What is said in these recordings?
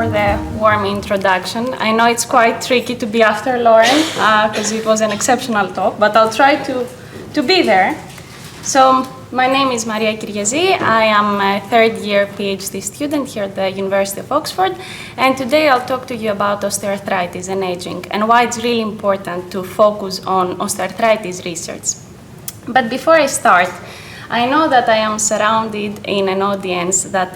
for the warm introduction. I know it's quite tricky to be after Lauren because it was an exceptional talk, but I'll try to be there. So my name is Kyriazi. I am a third-year PhD student here at the University of Oxford, and today I'll talk to you about osteoarthritis and aging and why it's really important to focus on osteoarthritis research. But before I start, I know that I am surrounded in an audience that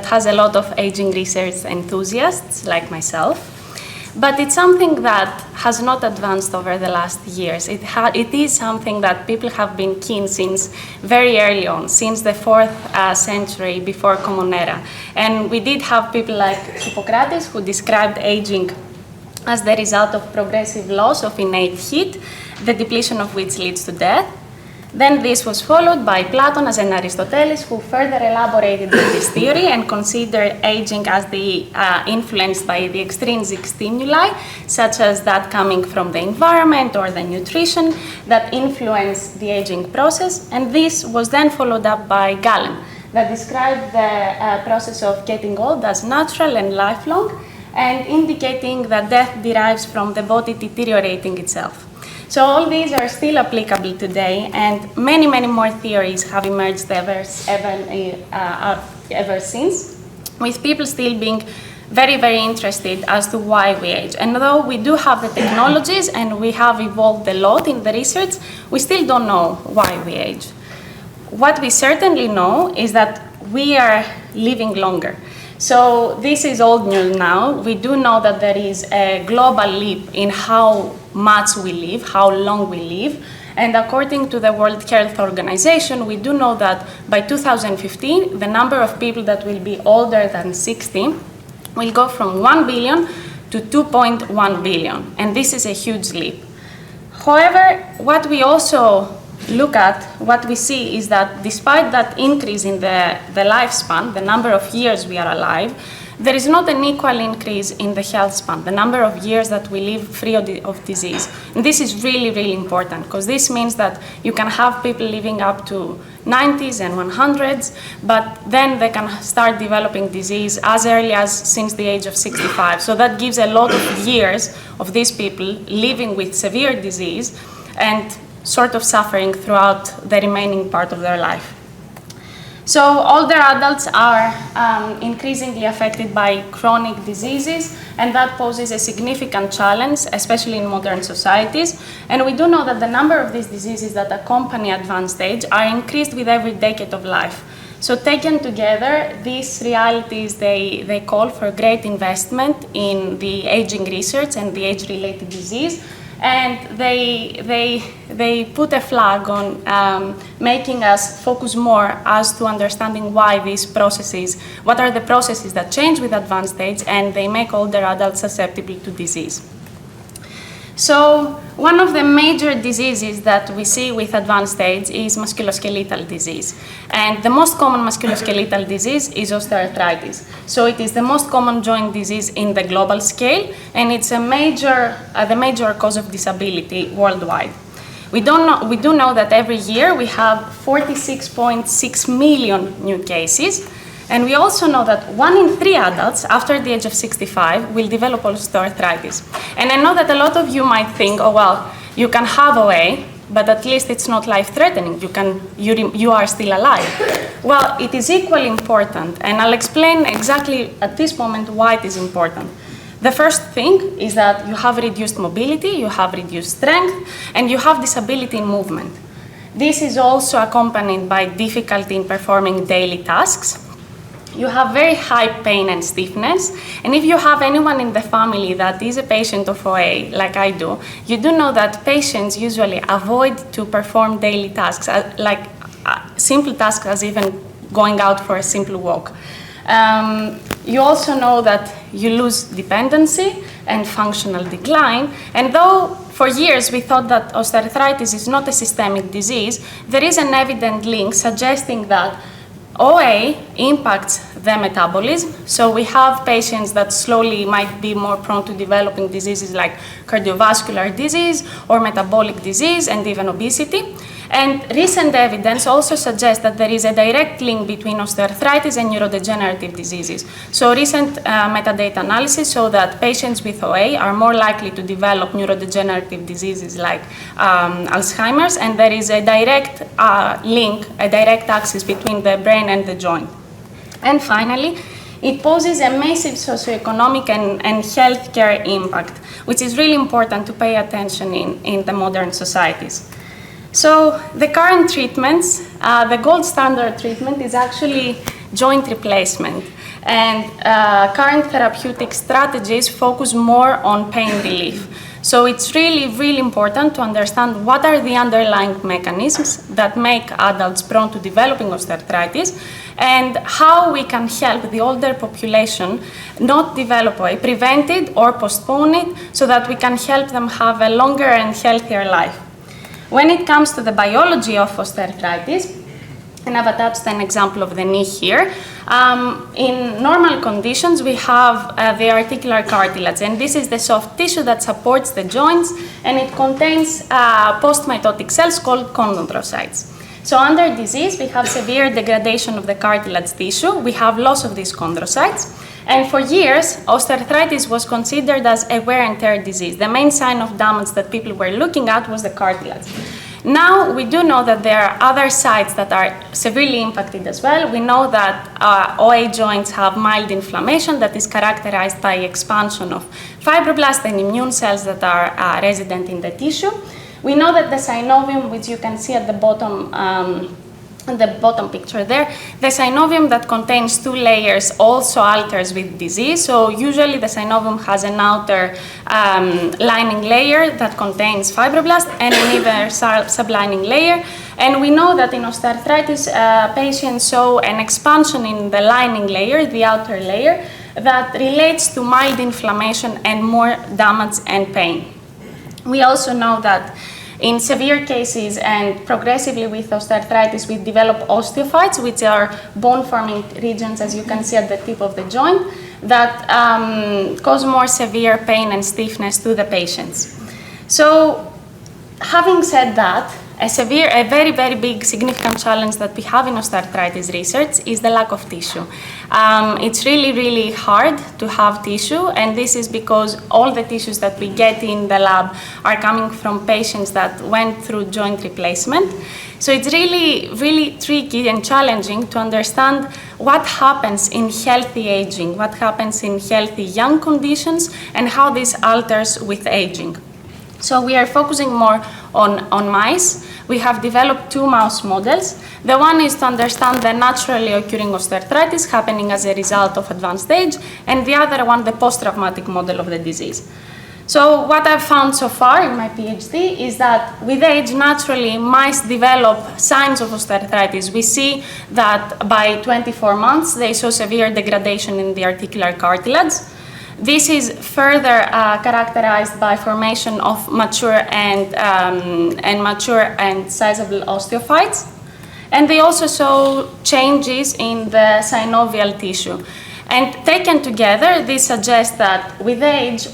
has a lot of aging research enthusiasts like myself, but it's something that has not advanced over the last years. It is something that people have been keen since very early on, since the 4th century before Common Era. And we did have people like Hippocrates who described aging as the result of progressive loss of innate heat, the depletion of which leads to death. Then this was followed by Platon and Aristoteles, who further elaborated this theory and considered aging as influenced by the extrinsic stimuli, such as that coming from the environment or the nutrition that influence the aging process. And this was then followed up by Galen, that described the process of getting old as natural and lifelong, and indicating that death derives from the body deteriorating itself. So all these are still applicable today, and many, many more theories have emerged ever since, with people still being very, very interested as to why we age. And though we do have the technologies and we have evolved a lot in the research, we still don't know why we age. What we certainly know is that we are living longer. So this is old news now. We do know that there is a global leap in how much we live, how long we live. And according to the World Health Organization, we do know that by 2015, the number of people that will be older than 60 will go from 1 billion to 2.1 billion. And this is a huge leap. However, what we also look at, what we see is that despite that increase in the lifespan, the number of years we are alive, there is not an equal increase in the health span, the number of years that we live free of disease. And this is really, really important, because this means that you can have people living up to 90s and 100s, but then they can start developing disease as early as since the age of 65. So that gives a lot of years of these people living with severe disease and sort of suffering throughout the remaining part of their life. So older adults are increasingly affected by chronic diseases, and that poses a significant challenge, especially in modern societies. And we do know that the number of these diseases that accompany advanced age are increased with every decade of life. So taken together, these realities, they call for great investment in the aging research and the age-related disease. And they put a flag on making us focus more as to understanding why these processes, what are the processes that change with advanced age, and they make older adults susceptible to disease. So one of the major diseases that we see with advanced age is musculoskeletal disease. And the most common musculoskeletal disease is osteoarthritis. So it is the most common joint disease in the global scale, and it's the major cause of disability worldwide. We do know that every year we have 46.6 million new cases. And we also know that 1 in 3 adults after the age of 65 will develop osteoarthritis. And I know that a lot of you might think, oh, well, you can have OA, but at least it's not life-threatening. You are still alive. Well, it is equally important, and I'll explain exactly at this moment why it is important. The first thing is that you have reduced mobility, you have reduced strength, and you have disability in movement. This is also accompanied by difficulty in performing daily tasks. You have very high pain and stiffness, and if you have anyone in the family that is a patient of OA, like I do, you do know that patients usually avoid to perform daily tasks, like simple tasks as even going out for a simple walk. You also know that you lose dependency and functional decline, and though for years we thought that osteoarthritis is not a systemic disease, there is an evident link suggesting that OA impacts the metabolism, so we have patients that slowly might be more prone to developing diseases like cardiovascular disease or metabolic disease and even obesity. And recent evidence also suggests that there is a direct link between osteoarthritis and neurodegenerative diseases. So recent metadata analysis show that patients with OA are more likely to develop neurodegenerative diseases like Alzheimer's, and there is a direct link, a direct axis between the brain and the joint. And finally, it poses a massive socioeconomic and healthcare impact, which is really important to pay attention in the modern societies. So the current treatments, the gold standard treatment is actually joint replacement. And current therapeutic strategies focus more on pain relief. So it's really, really important to understand what are the underlying mechanisms that make adults prone to developing osteoarthritis, and how we can help the older population not develop OA, prevent it or postpone it, so that we can help them have a longer and healthier life. When it comes to the biology of osteoarthritis, and I've attached an example of the knee here. In normal conditions, we have the articular cartilage, and this is the soft tissue that supports the joints, and it contains post-mitotic cells called chondrocytes. So under disease, we have severe degradation of the cartilage tissue. We have loss of these chondrocytes. And for years, osteoarthritis was considered as a wear and tear disease. The main sign of damage that people were looking at was the cartilage. Now, we do know that there are other sites that are severely impacted as well. We know that OA joints have mild inflammation that is characterized by expansion of fibroblasts and immune cells that are resident in the tissue. We know that the synovium, which you can see at the bottom picture there, the synovium that contains two layers also alters with disease. So usually the synovium has an outer lining layer that contains fibroblasts and an inner sublining layer. And we know that in osteoarthritis, patients show an expansion in the lining layer, the outer layer, that relates to mild inflammation and more damage and pain. We also know that in severe cases and progressively with osteoarthritis, we develop osteophytes, which are bone-forming regions, as you can see at the tip of the joint, that cause more severe pain and stiffness to the patients. So, having said that, a very, very big significant challenge that we have in osteoarthritis research is the lack of tissue. It's really, really hard to have tissue, and this is because all the tissues that we get in the lab are coming from patients that went through joint replacement. So it's really, really tricky and challenging to understand what happens in healthy aging, what happens in healthy young conditions, and how this alters with aging. So we are focusing more on mice. We have developed two mouse models. The one is to understand the naturally occurring osteoarthritis happening as a result of advanced age, and the other one, the post-traumatic model of the disease. So what I've found so far in my PhD is that with age, naturally, mice develop signs of osteoarthritis. We see that by 24 months, they show severe degradation in the articular cartilage. This is further characterized by formation of mature and sizable osteophytes. And they also show changes in the synovial tissue. And taken together, this suggests that with age,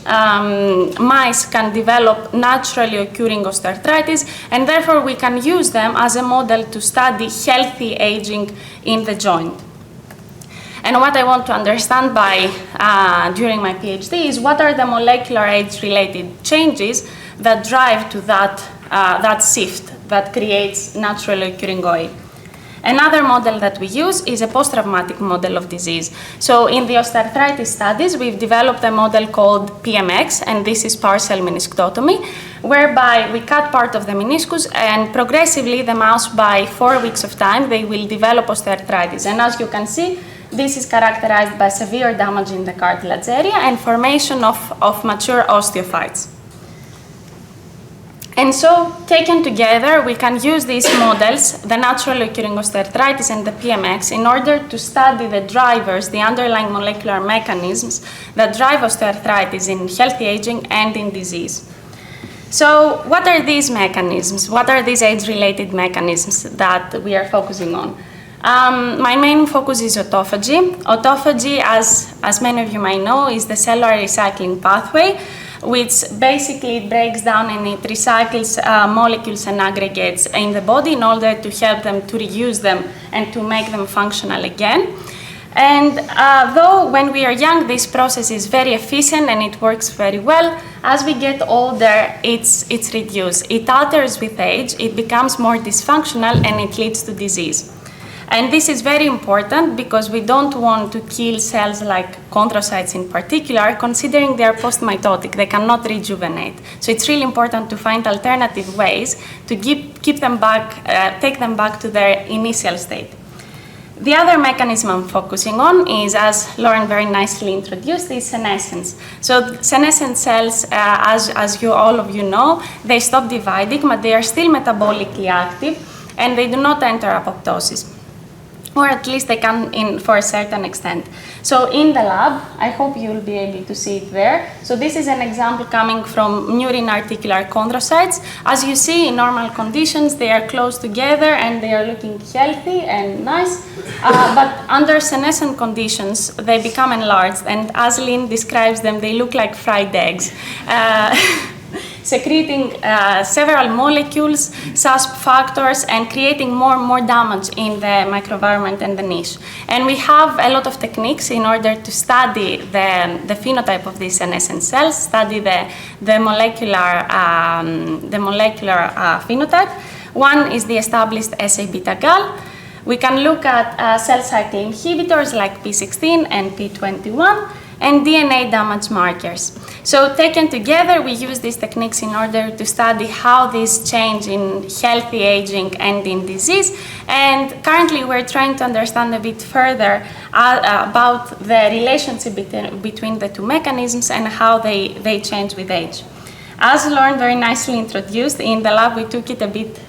mice can develop naturally occurring osteoarthritis, and therefore we can use them as a model to study healthy aging in the joint. And what I want to understand during my PhD is what are the molecular age-related changes that drive to that shift that creates naturally occurring OA. Another model that we use is a post-traumatic model of disease. So in the osteoarthritis studies, we've developed a model called PMX, and this is partial meniscectomy, whereby we cut part of the meniscus, and progressively the mouse, by 4 weeks of time, they will develop osteoarthritis. And as you can see, this is characterized by severe damage in the cartilage area and formation of mature osteophytes. And so, taken together, we can use these models, the naturally occurring osteoarthritis and the PMX, in order to study the drivers, the underlying molecular mechanisms that drive osteoarthritis in healthy aging and in disease. So, what are these mechanisms? What are these age-related mechanisms that we are focusing on? My main focus is autophagy. Autophagy, as many of you might know, is the cellular recycling pathway which basically it breaks down and it recycles molecules and aggregates in the body in order to help them to reuse them and to make them functional again. And though when we are young, this process is very efficient and it works very well, as we get older, it's reduced. It alters with age, it becomes more dysfunctional, and it leads to disease. And this is very important because we don't want to kill cells like chondrocytes in particular, considering they are post-mitotic, they cannot rejuvenate. So it's really important to find alternative ways to keep them back, take them back to their initial state. The other mechanism I'm focusing on is, as Lauren very nicely introduced, is senescence. So senescent cells, as all of you know, they stop dividing, but they are still metabolically active, and they do not enter apoptosis. Or at least they can for a certain extent. So in the lab, I hope you'll be able to see it there. So this is an example coming from Murine articular chondrocytes. As you see, in normal conditions, they are close together and they are looking healthy and nice. But under senescent conditions, they become enlarged. And as Lynn describes them, they look like fried eggs. Secreting several molecules, SASP factors, and creating more and more damage in the microenvironment and the niche. And we have a lot of techniques in order to study the phenotype of these senescent cells, study the molecular phenotype. One is the established SA-beta-gal. We can look at cell cycle inhibitors like P16 and P21, and DNA damage markers. So taken together, we use these techniques in order to study how these change in healthy aging and in disease. And currently, we're trying to understand a bit further about the relationship between the two mechanisms and how they change with age. As Lauren very nicely introduced, in the lab we took it a bit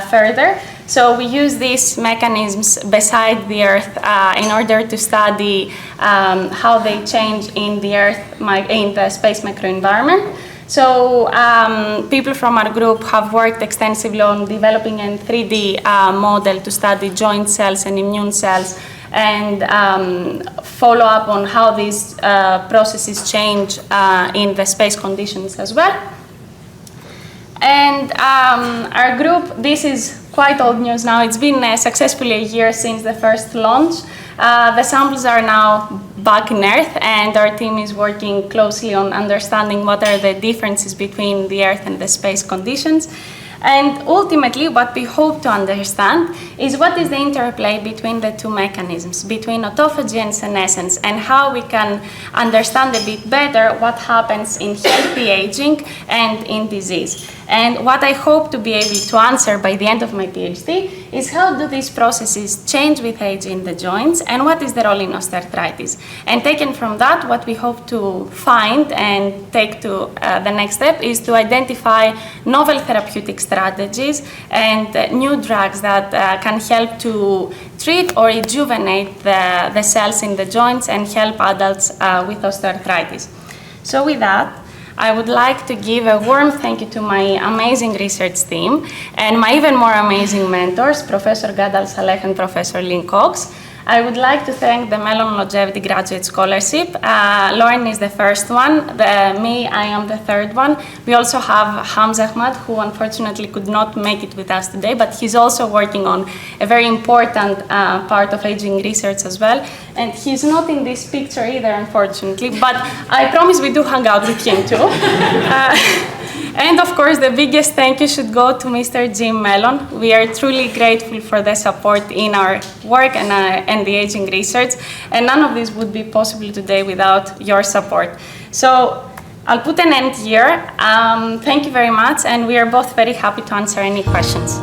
further. So we use these mechanisms beside the Earth in order to study how they change in the Earth, in the space microenvironment. So people from our group have worked extensively on developing a 3D model to study joint cells and immune cells, and follow up on how these processes change in the space conditions as well. And our group, this is quite old news now. It's been successfully a year since the first launch. The samples are now back in Earth, and our team is working closely on understanding what are the differences between the Earth and the space conditions. And ultimately, what we hope to understand is what is the interplay between the two mechanisms, between autophagy and senescence, and how we can understand a bit better what happens in healthy aging and in disease. And what I hope to be able to answer by the end of my PhD is how do these processes change with age in the joints, and what is the role in osteoarthritis. And taken from that, what we hope to find and take to the next step is to identify novel therapeutic strategies and new drugs that can help to treat or rejuvenate the cells in the joints and help adults with osteoarthritis. So with that, I would like to give a warm thank you to my amazing research team and my even more amazing mentors, Professor Gad Al-Saleh and Professor Lynn Cox. I would like to thank the Melon Longevity Graduate Scholarship. Lauren is the first one. I am the third one. We also have Hamza Ahmad, who unfortunately could not make it with us today, but he's also working on a very important part of aging research as well. And he's not in this picture either, unfortunately, but I promise we do hang out with him too. And of course, the biggest thank you should go to Mr. Jim Melon. We are truly grateful for the support in our work and the aging research. And none of this would be possible today without your support. So I'll put an end here. Thank you very much. And we are both very happy to answer any questions.